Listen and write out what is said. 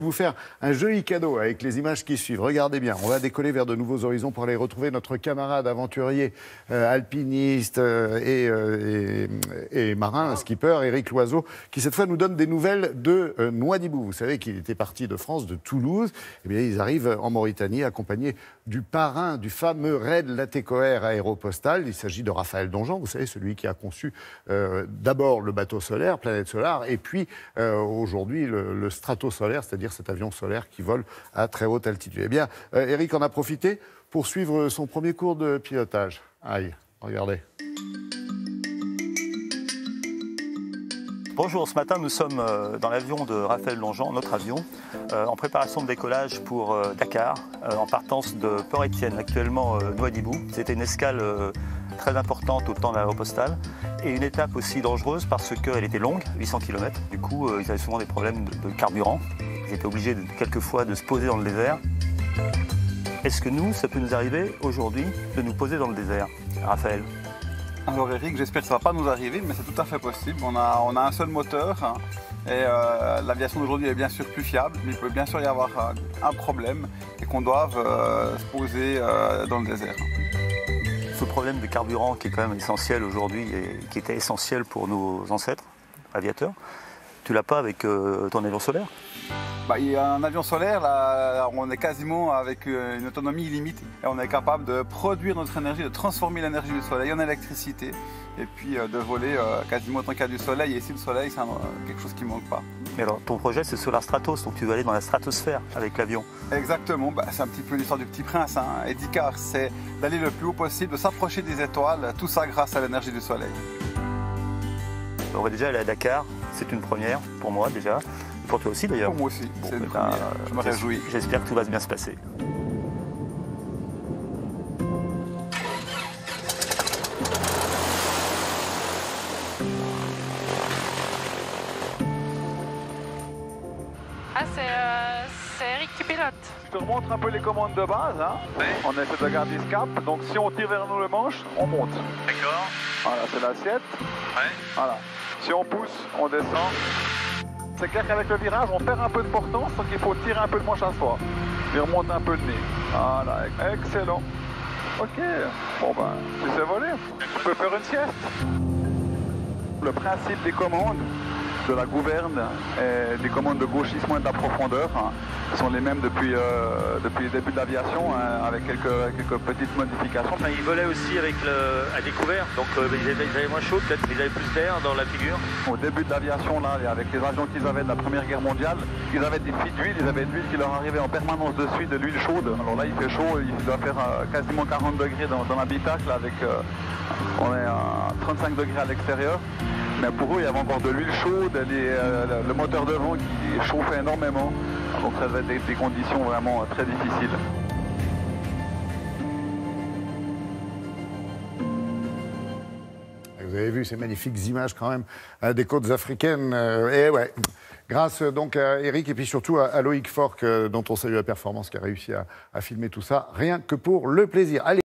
Vous faire un joli cadeau avec les images qui suivent. Regardez bien, on va décoller vers de nouveaux horizons pour aller retrouver notre camarade aventurier, alpiniste et marin, skipper, Éric Loiseau, qui cette fois nous donne des nouvelles de Nouadhibou. Vous savez qu'il était parti de France, de Toulouse. Eh bien, ils arrivent en Mauritanie accompagnés du parrain du fameux raid Latécoère aéropostale. Il s'agit de Raphaël Donjean, vous savez, celui qui a conçu d'abord le bateau solaire, Planète Solar, et puis aujourd'hui le stratosolaire, c'est-à-dire cet avion solaire qui vole à très haute altitude. Eh bien, Éric en a profité pour suivre son premier cours de pilotage. Aïe, regardez. Bonjour, ce matin nous sommes dans l'avion de Raphaël Donjean, notre avion, en préparation de décollage pour Dakar, en partance de Port-Étienne, actuellement Nouadhibou. C'était une escale très importante au temps de l'aéropostale et une étape aussi dangereuse parce qu'elle était longue, 800 km. Du coup, ils avaient souvent des problèmes de carburant. Ils étaient obligés quelquefois de se poser dans le désert. Est-ce que nous, ça peut nous arriver aujourd'hui de nous poser dans le désert, Raphaël? Alors Eric, j'espère que ça ne va pas nous arriver, mais c'est tout à fait possible. On a un seul moteur hein, et l'aviation d'aujourd'hui est bien sûr plus fiable, mais il peut bien sûr y avoir un problème et qu'on doive se poser dans le désert. Ce problème de carburant qui est quand même essentiel aujourd'hui et qui était essentiel pour nos ancêtres aviateurs, tu l'as pas avec ton avion solaire? Il y a un avion solaire, là, on est quasiment avec une autonomie illimitée. Et on est capable de produire notre énergie, de transformer l'énergie du soleil en électricité et puis de voler quasiment autant qu'il y a du soleil. Et ici, le soleil, c'est quelque chose qui ne manque pas. Mais alors, ton projet, c'est Solar Stratos, donc tu vas aller dans la stratosphère avec l'avion. Exactement, c'est un petit peu l'histoire du Petit Prince. Hein. Et Icare, c'est d'aller le plus haut possible, de s'approcher des étoiles, tout ça grâce à l'énergie du soleil. On va déjà aller à Dakar, c'est une première pour moi déjà. Pour toi aussi d'ailleurs. Pour moi aussi, c'est une première. Je me réjouis. J'espère que tout va bien se passer. Ah, c'est Eric qui pilote. Je te remontre un peu les commandes de base. Hein. Oui. On essaie de garder ce cap. Donc si on tire vers nous le manche, on monte. D'accord. Voilà, c'est l'assiette. Ouais. Voilà. Si on pousse, on descend. C'est clair qu'avec le virage, on perd un peu de portance, donc il faut tirer un peu le manche à soi. Et remonter un peu le nez. Voilà, excellent. Ok, bon tu sais voler. Tu peux faire une sieste. Le principe des commandes de la gouverne et des commandes de gauchissement et de la profondeur sont les mêmes depuis le début de l'aviation, avec quelques petites modifications. Enfin, ils volaient aussi à découvert, donc ils avaient moins chaud, peut-être qu'ils avaient plus d'air dans la figure. Au début de l'aviation, là, avec les avions qu'ils avaient de la Première Guerre mondiale, ils avaient des fuites d'huile, ils avaient de l'huile qui leur arrivait en permanence dessus, de l'huile chaude. Alors là, il fait chaud, il doit faire quasiment 40 degrés dans l'habitacle, on est à 35 degrés à l'extérieur. Mais pour eux, il y avait encore de l'huile chaude, le moteur de vent qui chauffait énormément. Donc ça devait être des conditions vraiment très difficiles. Vous avez vu ces magnifiques images quand même des côtes africaines. Et ouais, grâce donc à Éric et puis surtout à Loïc Forck, dont on salue la performance, qui a réussi à filmer tout ça, rien que pour le plaisir. Allez.